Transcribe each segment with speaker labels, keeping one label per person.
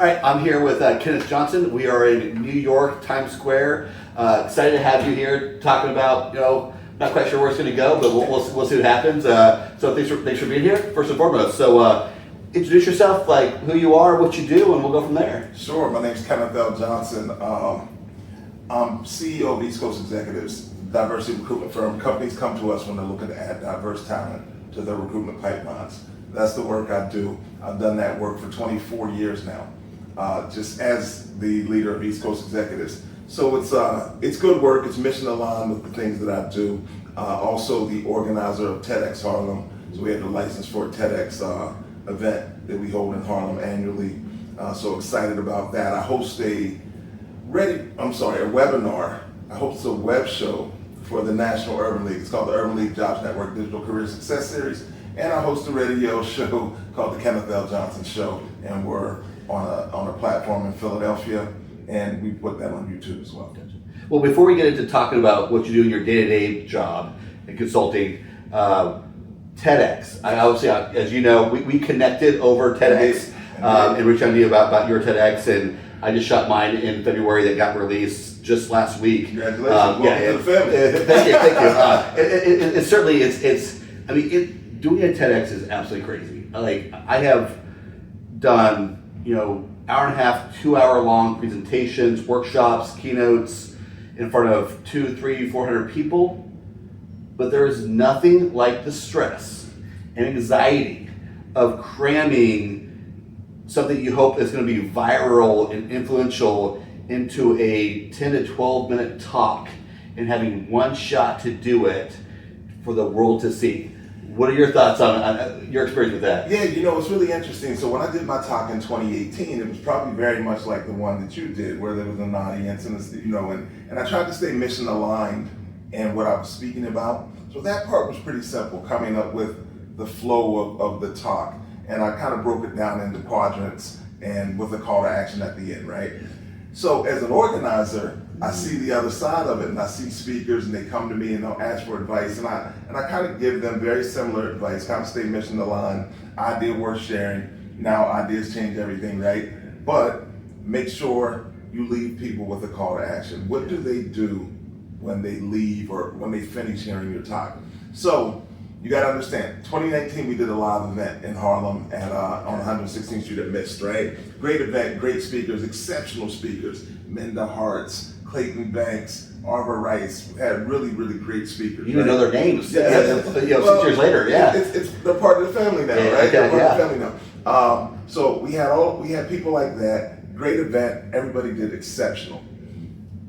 Speaker 1: All right, I'm here with Kenneth Johnson. We are in New York, Times Square. Excited to have you here talking about, not quite sure where it's going to go, but we'll see what happens. So thanks for being here, first and foremost. So introduce yourself, like who you are, what you do, and we'll go from there.
Speaker 2: Sure, my name's Kenneth L. Johnson. I'm CEO of East Coast Executives, diversity recruitment firm. Companies come to us when they're looking to add diverse talent to their recruitment pipelines. That's the work I do. I've done that work for 24 years now, just as the leader of East Coast Executives. So it's good work. It's mission aligned with the things that I do. Also the organizer of TEDx Harlem. So we have the license for a TEDx event that we hold in Harlem annually. So excited about that. I host a webinar. I host a web show for the National Urban League. It's called the Urban League Jobs Network Digital Career Success Series. And I host a radio show called the Kenneth L. Johnson Show. And we're on a platform in Philadelphia, and we put that on YouTube as well.
Speaker 1: Well, before we get into talking about what you do in your day-to-day job in consulting, TEDx. I obviously, as you know, we connected over TEDx and reached out to you about your TEDx, and I just shot mine in February that got released just last week.
Speaker 2: Congratulations! Welcome to the family.
Speaker 1: Thank you. It certainly it's. I mean, doing a TEDx is absolutely crazy. Like I have done, hour and a half, 2 hour long presentations, workshops, keynotes in front of 200, 300, 400 people, but there is nothing like the stress and anxiety of cramming something you hope is going to be viral and influential into a 10 to 12 minute talk and having one shot to do it for the world to see. What are your thoughts on your experience with that?
Speaker 2: Yeah, it's really interesting. So when I did my talk in 2018, it was probably very much like the one that you did, where there was an audience and I tried to stay mission aligned in what I was speaking about. So that part was pretty simple, coming up with the flow of the talk. And I kind of broke it down into quadrants and with a call to action at the end, right? So as an organizer, I see the other side of it, and I see speakers, and they come to me and they'll ask for advice, and I kind of give them very similar advice, kind of stay mission aligned, idea worth sharing. Now ideas change everything, right? But make sure you leave people with a call to action. What do they do when they leave or when they finish hearing your talk? So you got to understand, 2019 we did a live event in Harlem on 116th Street at Mist, right? Great event, great speakers, exceptional speakers. Minda Harts, Clayton Banks, Arbor Rice. We had really, really great speakers.
Speaker 1: You know their names.
Speaker 2: Yeah.
Speaker 1: 6 years later, yeah.
Speaker 2: They're part of the family now, right?
Speaker 1: Okay,
Speaker 2: they're part of the family now. So we had people like that. Great event. Everybody did exceptional.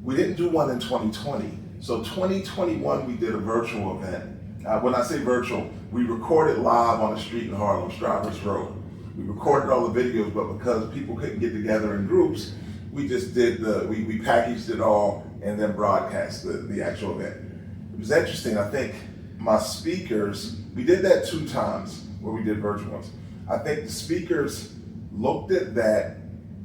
Speaker 2: We didn't do one in 2020. So 2021 we did a virtual event. When I say virtual, we recorded live on the street in Harlem, Stravers Road. We recorded all the videos, but because people couldn't get together in groups, we just did we packaged it all and then broadcast the actual event. It was interesting. I think my speakers, we did that 2 times where we did virtual ones. I think the speakers looked at that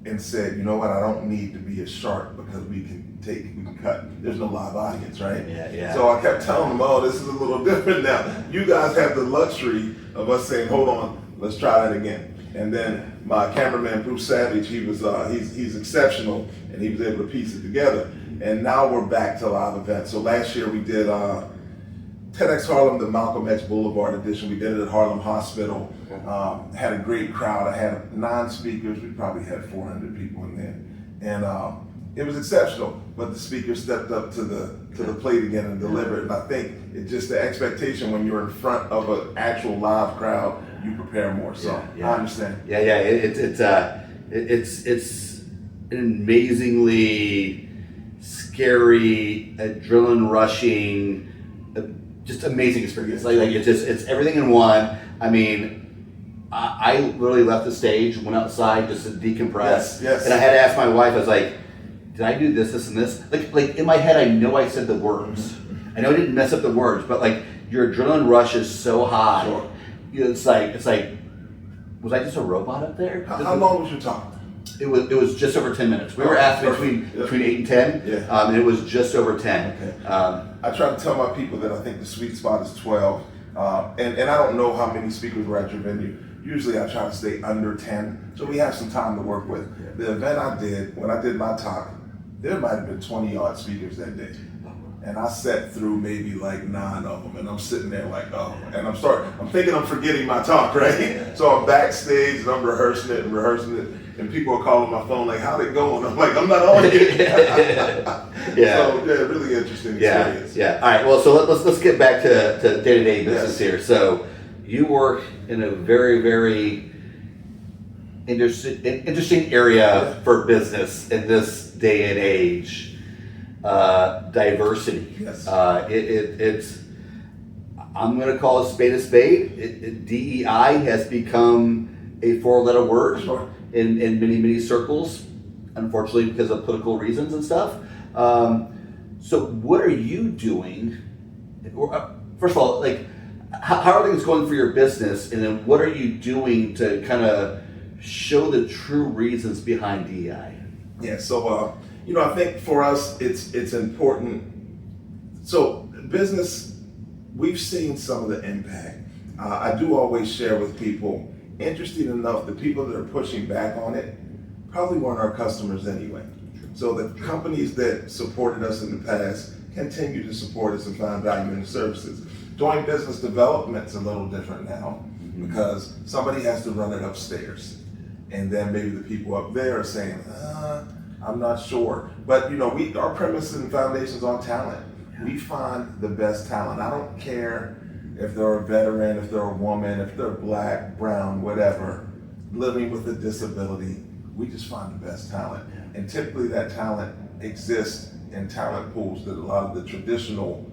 Speaker 2: and said, you know what, I don't need to be as sharp because we can cut. There's no live audience, right?
Speaker 1: Yeah.
Speaker 2: So I kept telling them, oh, this is a little different now. You guys have the luxury of us saying, hold on, let's try that again. And then my cameraman, Bruce Savage, he's exceptional, and he was able to piece it together. And now we're back to live events. So last year we did TEDx Harlem, the Malcolm X Boulevard edition. We did it at Harlem Hospital. Had a great crowd. I had 9 speakers. We probably had 400 people in there. And it was exceptional, but the speakers stepped up to the plate again and delivered. And I think it's just the expectation when you're in front of an actual live crowd, you prepare more. So I understand.
Speaker 1: Yeah. It's an amazingly scary, adrenaline rushing, just amazing experience. Like it's everything in one. I mean, I literally left the stage, went outside just to decompress.
Speaker 2: Yes.
Speaker 1: And I had to ask my wife. I was like, did I do this, and this? Like in my head, I know I said the words. I know I didn't mess up the words, but like your adrenaline rush is so high.
Speaker 2: Sure.
Speaker 1: It's like, was I just a robot up there?
Speaker 2: How long was your talk?
Speaker 1: It was just over 10 minutes. We were asked between 8 and 10, and it was just over 10.
Speaker 2: Okay. I try to tell my people that I think the sweet spot is 12, and I don't know how many speakers were at your venue. Usually I try to stay under 10, so we have some time to work with. The event I did, when I did my talk, there might have been 20 odd speakers that day. And I sat through maybe like 9 of them, and I'm sitting there like, oh, and I'm thinking I'm forgetting my talk, right? So I'm backstage and I'm rehearsing it, and people are calling my phone like, how'd it go? And I'm like, I'm not on yet.
Speaker 1: Yeah.
Speaker 2: So really interesting experience.
Speaker 1: Yeah. All right. Well, so let's get back to day-to-day business here. So you work in a very, very interesting area for business in this day and age. Diversity.
Speaker 2: Yes.
Speaker 1: It's I'm going to call a spade. DEI has become a 4-letter word in many circles, unfortunately because of political reasons and stuff. So what are you doing? First of all, like, how are things going for your business, and then what are you doing to kind of show the true reasons behind DEI?
Speaker 2: Yeah. So I think for us it's important. So business, we've seen some of the impact. I do always share with people, interesting enough, the people that are pushing back on it probably weren't our customers anyway. So the companies that supported us in the past continue to support us and find value in the services. Doing business development's a little different now because somebody has to run it upstairs. And then maybe the people up there are saying, I'm not sure. But our premise and foundation's on talent. We find the best talent. I don't care if they're a veteran, if they're a woman, if they're black, brown, whatever, living with a disability. We just find the best talent. And typically that talent exists in talent pools that a lot of the traditional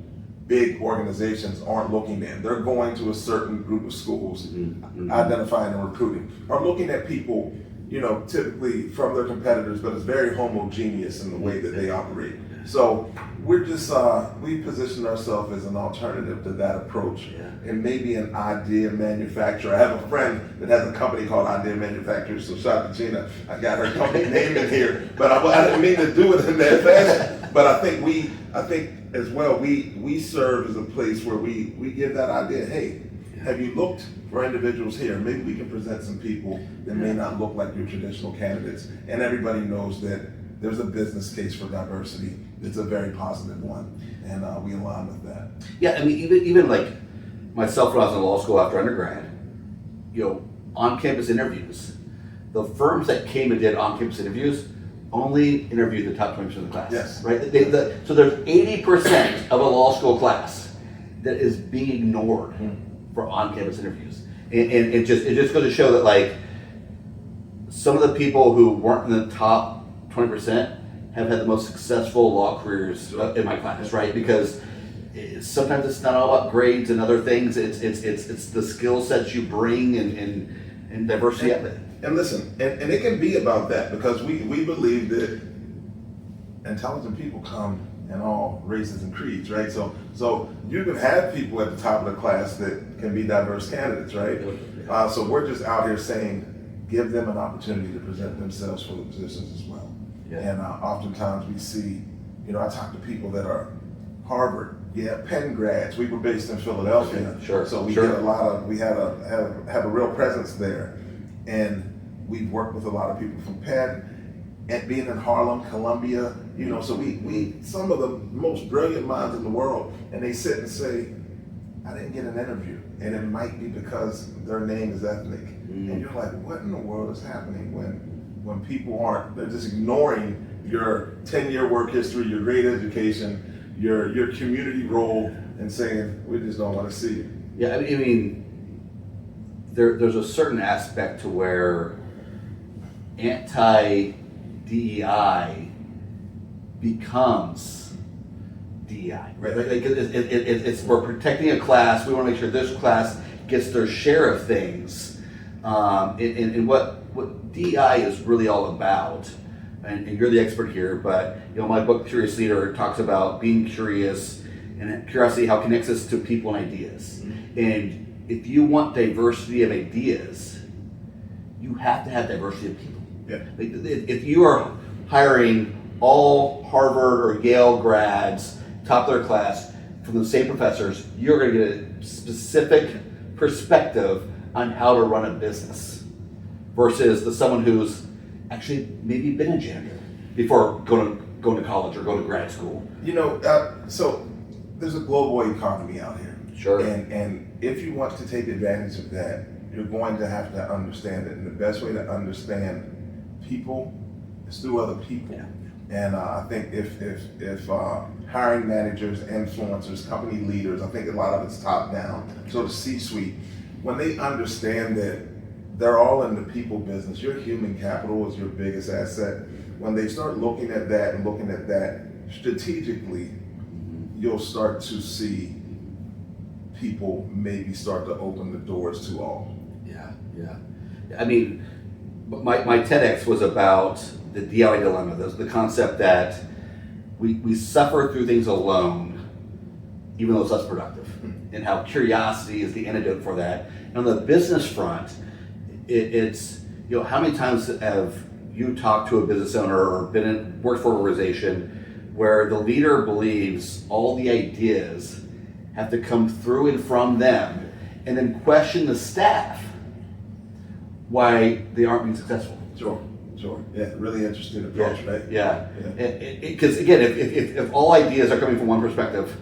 Speaker 2: big organizations aren't looking in. They're going to a certain group of schools, identifying and recruiting, or looking at people, typically from their competitors, but it's very homogeneous in the way that they operate. So we're just, we position ourselves as an alternative to that approach, and maybe an idea manufacturer. I have a friend that has a company called Idea Manufacturers, so shout out to Gina. I got her company name in here, but I didn't mean to do it in that fashion. But I think as well, we serve as a place where we give that idea, hey, have you looked for individuals here? Maybe we can present some people that may not look like your traditional candidates. And everybody knows that there's a business case for diversity. It's a very positive one, and we align with that.
Speaker 1: Yeah, I mean, even like myself when I was in law school after undergrad, on-campus interviews, the firms that came and did on-campus interviews only interviewed the top 20% of the class.
Speaker 2: Yes.
Speaker 1: Right? So there's 80% of a law school class that is being ignored for on-campus interviews. And it just goes to show that, like, some of the people who weren't in the top 20% have had the most successful law careers in my class, right? Because sometimes it's not all about grades and other things. It's the skill sets you bring and diversity of it.
Speaker 2: And listen, and it can be about that, because we believe that intelligent people come in all races and creeds, right? So you can have people at the top of the class that can be diverse candidates, right? So we're just out here saying, give them an opportunity to present themselves for the positions as well. And oftentimes we see, I talk to people that are Harvard, Penn grads. We were based in Philadelphia, so we get a lot of, we have a real presence there, and we've worked with a lot of people from Penn, and being in Harlem, Columbia, so we some of the most brilliant minds in the world, and they sit and say, I didn't get an interview, and it might be because their name is ethnic, and you're like, what in the world is happening when people aren't, they're just ignoring your 10-year work history, your great education, your community role, and saying, we just don't want to see you.
Speaker 1: Yeah, I mean, there's a certain aspect to where anti-DEI becomes DEI, right? Like it's we're protecting a class. We want to make sure this class gets their share of things. And what DEI is really all about, and you're the expert here, but my book Curious Leader talks about being curious, and curiosity how it connects us to people and ideas. And if you want diversity of ideas, you have to have diversity of people. If you are hiring all Harvard or Yale grads, top of their class, from the same professors, you're going to get a specific perspective on how to run a business versus someone who's actually maybe been a janitor before going to college or going to grad school.
Speaker 2: So there's a global economy out here.
Speaker 1: Sure.
Speaker 2: And if you want to take advantage of that, you're going to have to understand it. And the best way to understand people is through other people.
Speaker 1: Yeah.
Speaker 2: And I think if hiring managers, influencers, company leaders, I think a lot of it's top down. So the C-suite, when they understand that they're all in the people business, your human capital is your biggest asset. When they start looking at that and looking at that strategically, you'll start to see people maybe start to open the doors to all.
Speaker 1: Yeah. I mean, my TEDx was about the DIY dilemma, the concept that we suffer through things alone, even though it's less productive, and how curiosity is the antidote for that. And on the business front, it's how many times have you talked to a business owner or worked for an organization where the leader believes all the ideas have to come through and from them, and then question the staff why they aren't being successful.
Speaker 2: Sure. Yeah, really interesting approach, right?
Speaker 1: Yeah. Because again, if all ideas are coming from one perspective,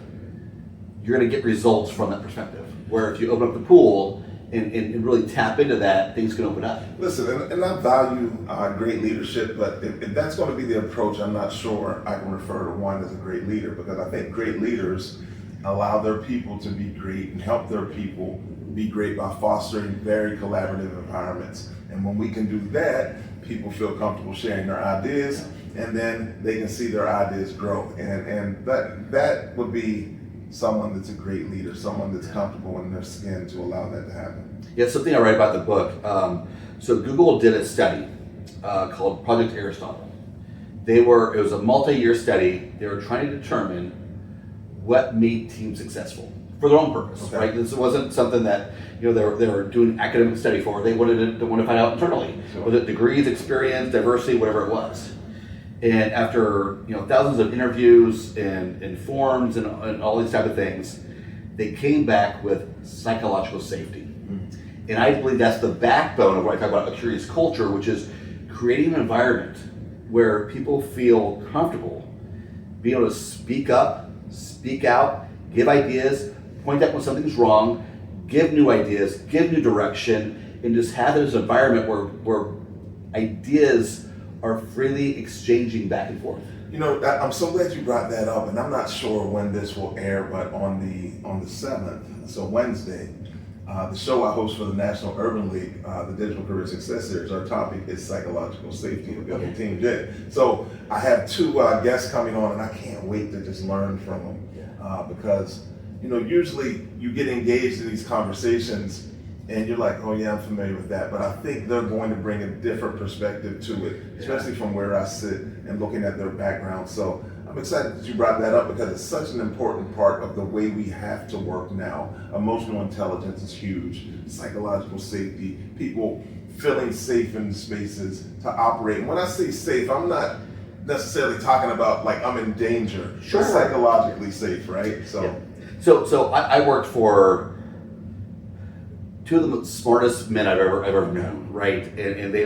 Speaker 1: you're going to get results from that perspective. Where if you open up the pool and really tap into that, things can open up.
Speaker 2: Listen, and I value great leadership, but if that's going to be the approach, I'm not sure I can refer to one as a great leader, because I think great leaders allow their people to be great and help their people be great by fostering very collaborative environments. And when we can do that, people feel comfortable sharing their ideas, and then they can see their ideas grow. And that would be someone that's a great leader, someone that's comfortable in their skin to allow that to happen.
Speaker 1: Yeah, something I write about in the book. So Google did a study called Project Aristotle. It was a multi-year study. They were trying to determine what made teams successful for their own purpose,
Speaker 2: Okay.
Speaker 1: right? This wasn't something that they were doing academic study for. They wanted to find out internally,
Speaker 2: Sure.
Speaker 1: whether degrees, experience, diversity, whatever it was. And after thousands of interviews and forms and all these type of things, they came back with psychological safety. And I believe that's the backbone of what I talk about a curious culture, which is creating an environment where people feel comfortable being able to speak up, speak out, give ideas, point out when something's wrong, give new ideas, give new direction, and just have this environment where ideas are freely exchanging back and forth.
Speaker 2: I'm so glad you brought that up, and I'm not sure when this will air, but on the 7th, so Wednesday, the show I host for the National Urban League, the Digital Career Success Series, our topic is psychological safety and building team jet. So I have two guests coming on, and I can't wait to just learn from them, because usually you get engaged in these conversations and you're like, oh yeah, I'm familiar with that. But I think they're going to bring a different perspective to it, especially from where I sit and looking at their background. So I'm excited that you brought that up, because it's such an important part of the way we have to work now. Emotional intelligence is huge, psychological safety, people feeling safe in spaces to operate. And when I say safe, I'm not necessarily talking about like I'm in danger,
Speaker 1: Sure.
Speaker 2: but psychologically safe, right?
Speaker 1: So I worked for two of the smartest men I've ever known, right? And they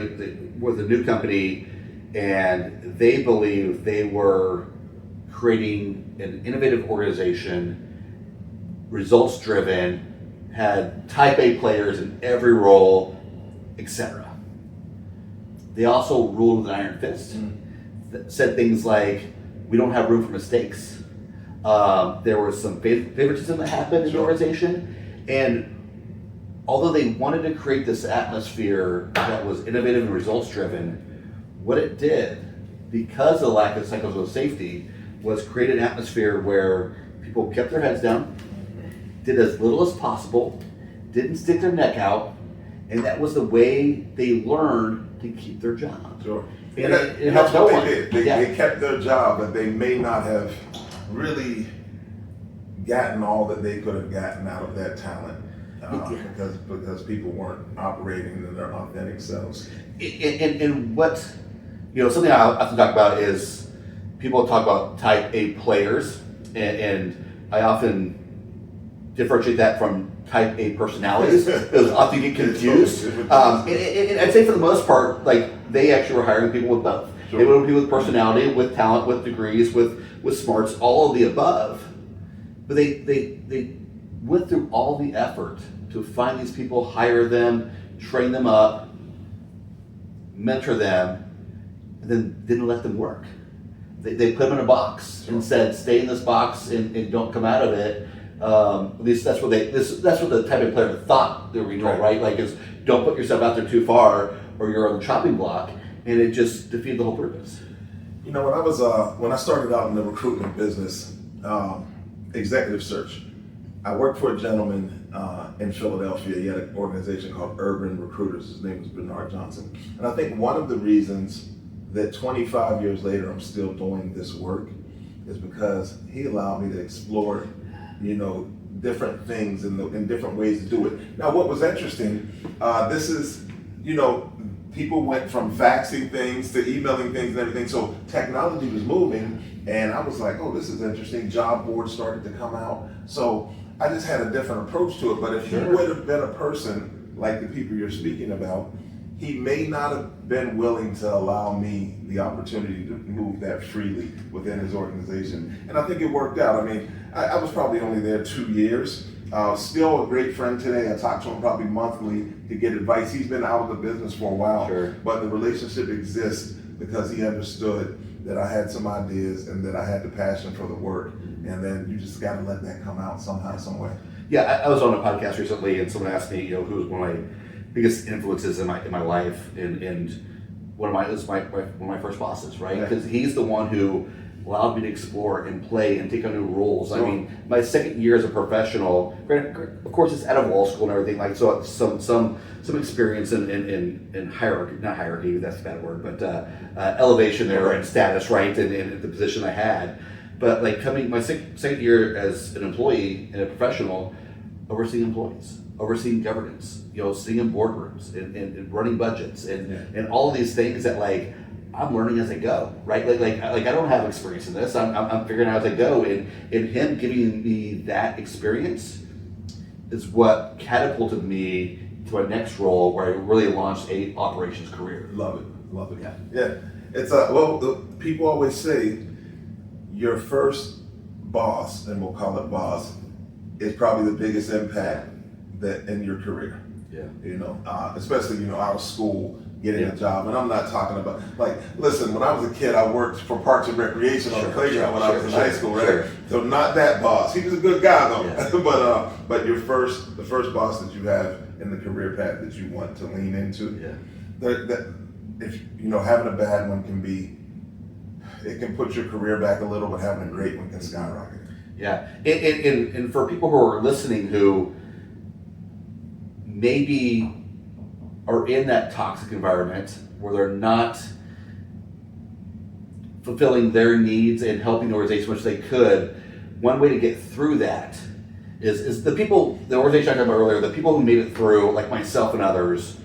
Speaker 1: were the new company, and they believed they were creating an innovative organization, results driven, had type A players in every role, etc. They also ruled with an iron fist. That said things like, we don't have room for mistakes. There was some favoritism that happened in the organization, and although they wanted to create this atmosphere that was innovative and results driven, what it did, because of the lack of psychological safety, was create an atmosphere where people kept their heads down, did as little as possible, didn't stick their neck out, and that was the way they learned to keep their job.
Speaker 2: Sure.
Speaker 1: And it
Speaker 2: that's
Speaker 1: helped no
Speaker 2: what
Speaker 1: one.
Speaker 2: they did. They kept their job, but they may not have really gotten all that they could have gotten out of that talent, because people weren't operating in their authentic selves.
Speaker 1: And what, something I often talk about is people talk about type A players, and I often differentiate that from type A personalities because often you get confused. And I'd say for the most part, like they actually were hiring people with both.
Speaker 2: Sure.
Speaker 1: They were people with personality, with talent, with degrees, with smarts, all of the above. But they went through all the effort to find these people, hire them, train them up, mentor them, and then didn't let them work. They put them in a box and said, "Stay in this box and don't come out of it." At least that's what the type of player thought they were being told, right? Like, is don't put yourself out there too far, or you're on the chopping block, and it just defeated the whole purpose.
Speaker 2: You know, when I started out in the recruitment business, executive search, I worked for a gentleman in Philadelphia. He had an organization called Urban Recruiters. His name was Bernard Johnson. And I think one of the reasons that 25 years later I'm still doing this work is because he allowed me to explore, you know, different things in different ways to do it. Now, what was interesting, this is, you know, people went from faxing things to emailing things and everything. So technology was moving, and I was like, oh, this is interesting. Job boards started to come out. So I just had a different approach to it. But if he would have been a person like the people you're speaking about, he may not have been willing to allow me the opportunity to move that freely within his organization. And I think it worked out. I mean, I was probably only there 2 years. Still a great friend today. I talk to him probably monthly to get advice. He's been out of the business for a while, but the relationship exists because he understood that I had some ideas and that I had the passion for the work. And then you just got to let that come out somehow, some way.
Speaker 1: Yeah, I was on a podcast recently, and someone asked me, you know, who was one of my biggest influences in my life, and one of my first bosses, right? Because he's the one who allowed me to explore and play and take on new roles. I mean, my second year as a professional, of course, it's out of law school and everything, like so some experience in hierarchy, not hierarchy, that's a bad word, but elevation there and status, right, and the position I had. But like coming my second year as an employee and a professional, overseeing employees, overseeing governance, you know, sitting in boardrooms and running budgets and all of these things that like I'm learning as I go, right? Like I don't have experience in this. I'm figuring out as I go, and him giving me that experience is what catapulted me to my next role, where I really launched a operations career.
Speaker 2: Love it. Yeah. It's well, people always say your first boss, and we'll call it boss, is probably the biggest impact that in your career.
Speaker 1: Yeah.
Speaker 2: You know, especially, you know, out of school, getting a job. And I'm not talking about, like, listen, when I was a kid, I worked for Parks and Recreation on the playground when I was in high school, right? So not that boss. He was a good guy though. Yeah. But the first boss that you have in the career path that you want to lean into, that if you know, having a bad one it can put your career back a little, but having a great one can skyrocket.
Speaker 1: Yeah, and for people who are listening who maybe are in that toxic environment where they're not fulfilling their needs and helping the organization as much as they could, one way to get through that is the organization I talked about earlier, the people who made it through, like myself and others,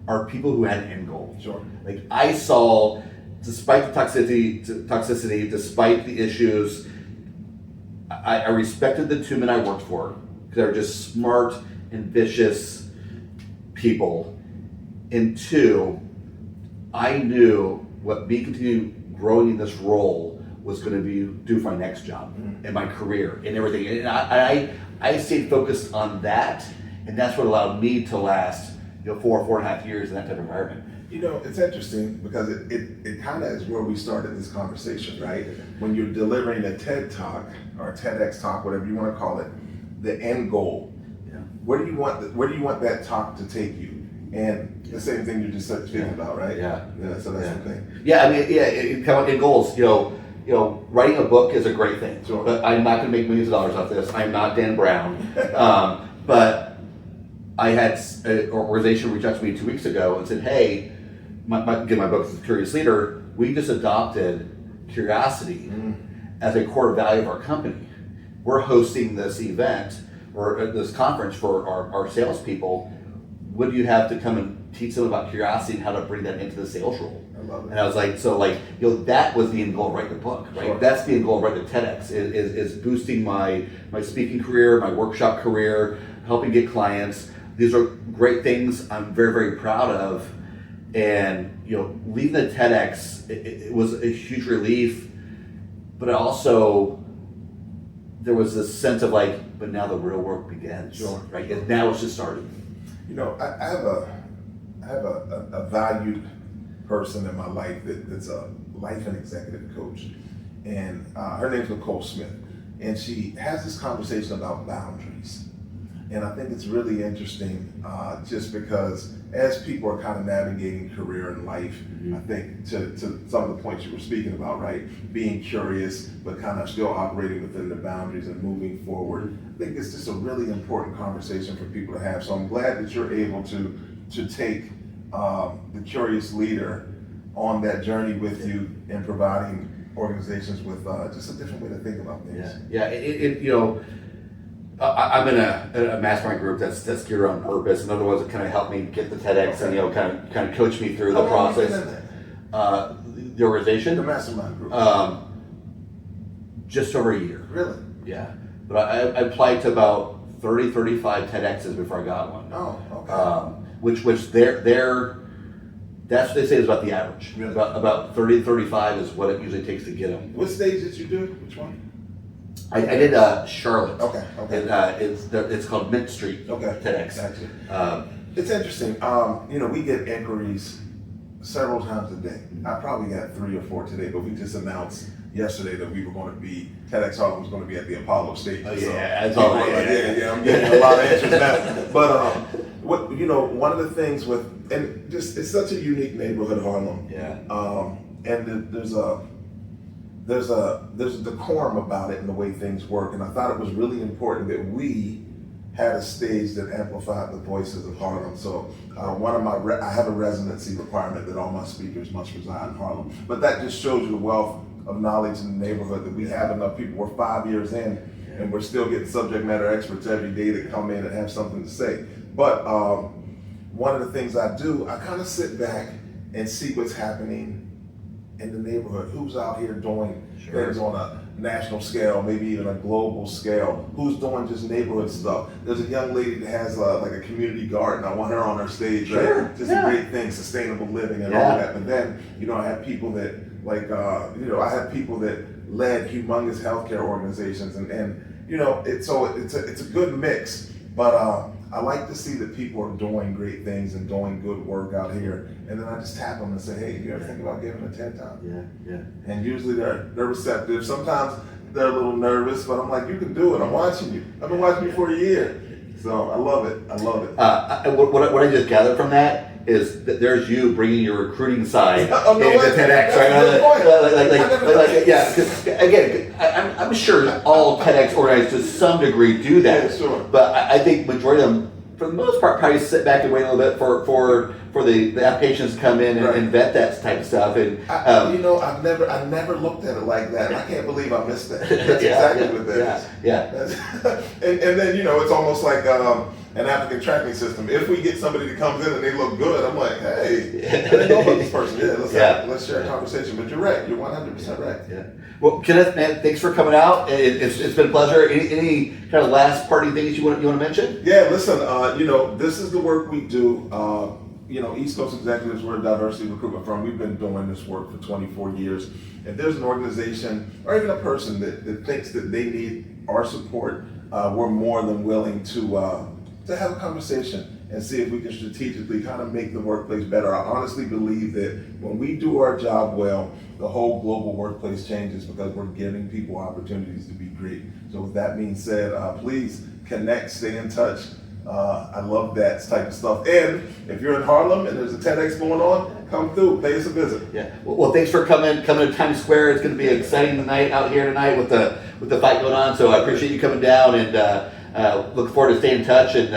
Speaker 1: are people who had an end goal.
Speaker 2: Sure.
Speaker 1: Like I saw, despite the toxicity, despite the issues, I respected the two men I worked for because they were just smart and vicious people. And two, I knew what me continuing growing in this role was going to do for my next job and my career and everything. And I stayed focused on that, and that's what allowed me to last, you know, 4.5 years in that type of environment.
Speaker 2: You know, it's interesting because it kind of is where we started this conversation, right? When you're delivering a TED Talk or a TEDx Talk, whatever you want to call it, the end goal. Yeah. Where do you want that talk to take you? And the same thing you just said speaking about, right?
Speaker 1: Yeah.
Speaker 2: So that's the thing.
Speaker 1: Yeah, I mean, it come in goals. You know, writing a book is a great thing.
Speaker 2: Sure.
Speaker 1: But I'm not going to make millions of dollars off this. I'm not Dan Brown. But I had an organization reach out to me 2 weeks ago and said, "Hey, my book is Curious Leader. We just adopted curiosity as a core value of our company. We're hosting this event or this conference for our salespeople. what do you have to come and teach them about curiosity and how to bring that into the sales role?
Speaker 2: I love it.
Speaker 1: And I was like, so like, that was the end goal of writing the book, right?
Speaker 2: Sure.
Speaker 1: That's the end goal of writing the TEDx, is boosting my speaking career, my workshop career, helping get clients. These are great things I'm very, very proud of. And, leaving the TEDx, it was a huge relief, but also there was this sense of like, but now the real work begins,
Speaker 2: Sure.
Speaker 1: right? And now it's just starting.
Speaker 2: I have a valued person in my life that's a life and executive coach, and her name's Nicole Smith, and she has this conversation about boundaries, and I think it's really interesting, just because as people are kind of navigating career and life, I think to some of the points you were speaking about, right, being curious but kind of still operating within the boundaries and moving forward, I think it's just a really important conversation for people to have. So I'm glad that you're able to take the curious leader on that journey with you and providing organizations with just a different way to think about things.
Speaker 1: I'm in a mastermind group that's geared around purpose, and other ones that kind of help me get the TEDx and kind of coach me through the process. The organization,
Speaker 2: The mastermind group.
Speaker 1: Just over a year.
Speaker 2: Really?
Speaker 1: Yeah, but I applied to about 35 TEDx's before I got one.
Speaker 2: Oh, okay.
Speaker 1: Which that's what they say is about the average.
Speaker 2: Really?
Speaker 1: About 30 to 35 is what it usually takes to get them.
Speaker 2: What stage did you do? Which one?
Speaker 1: I did Charlotte.
Speaker 2: Okay.
Speaker 1: And, it's called Mint Street TEDx.
Speaker 2: Gotcha. It's interesting. We get inquiries several times a day. I probably got 3 or 4 today, but we just announced yesterday that we were going to be, TEDx Harlem was going to be at the Apollo stage.
Speaker 1: Oh, yeah,
Speaker 2: so
Speaker 1: that's all right.
Speaker 2: Yeah, I'm getting a lot of answers now. But one of the things with, and just it's such a unique neighborhood, Harlem.
Speaker 1: Yeah.
Speaker 2: And there's a decorum about it and the way things work. And I thought it was really important that we had a stage that amplified the voices of Harlem. So I have a residency requirement that all my speakers must reside in Harlem. But that just shows you the wealth of knowledge in the neighborhood that we have enough people. We're 5 years in and we're still getting subject matter experts every day that come in and have something to say. But one of the things I do, I kind of sit back and see what's happening in the neighborhood. Who's out here doing things on a national scale, maybe even a global scale? Who's doing just neighborhood stuff? There's a young lady that has like a community garden. I want her on her stage, right? Just a great thing, sustainable living and all that. But then, I have people that I have people that led humongous healthcare organizations, and it's a good mix. But I like to see that people are doing great things and doing good work out here. And then I just tap them and say, hey, you ever think about giving a TED Talk?
Speaker 1: Yeah.
Speaker 2: And usually they're receptive. Sometimes they're a little nervous, but I'm like, you can do it. I'm watching you. I've been watching you for a year. So I love it.
Speaker 1: What I just gathered from that is that there's you bringing your recruiting side into TEDx, right? Because again, I'm sure all TEDx organizers to some degree do that.
Speaker 2: Yeah, sure.
Speaker 1: But I think majority of them, for the most part, probably sit back and wait a little bit for the applications to come in and vet that type of stuff. And
Speaker 2: I never looked at it like that. I can't believe I missed that. That's exactly what that is.
Speaker 1: Yeah.
Speaker 2: And then it's almost like an applicant tracking system. If we get somebody that comes in and they look good, I'm like, hey, I didn't know about this person. Let's share a conversation. But you're right. You're 100% right.
Speaker 1: Yeah. Well, Kenneth, man, thanks for coming out. It's been a pleasure. Any kind of last parting things you want to mention?
Speaker 2: Yeah. Listen. This is the work we do. East Coast Executives, we're a diversity recruitment firm. We've been doing this work for 24 years. If there's an organization or even a person that thinks that they need our support, we're more than willing to have a conversation and see if we can strategically kind of make the workplace better. I honestly believe that when we do our job well, the whole global workplace changes because we're giving people opportunities to be great. So with that being said, please connect, stay in touch. I love that type of stuff. And if you're in Harlem and there's a TEDx going on, come through, pay us a visit.
Speaker 1: Yeah. Well, thanks for coming to Times Square. It's going to be an exciting night out here tonight with the fight going on. So I appreciate you coming down, and look forward to staying in touch and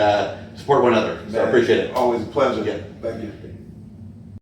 Speaker 1: support one another. So I appreciate it.
Speaker 2: Always a pleasure.
Speaker 1: Yeah.
Speaker 2: Thank you.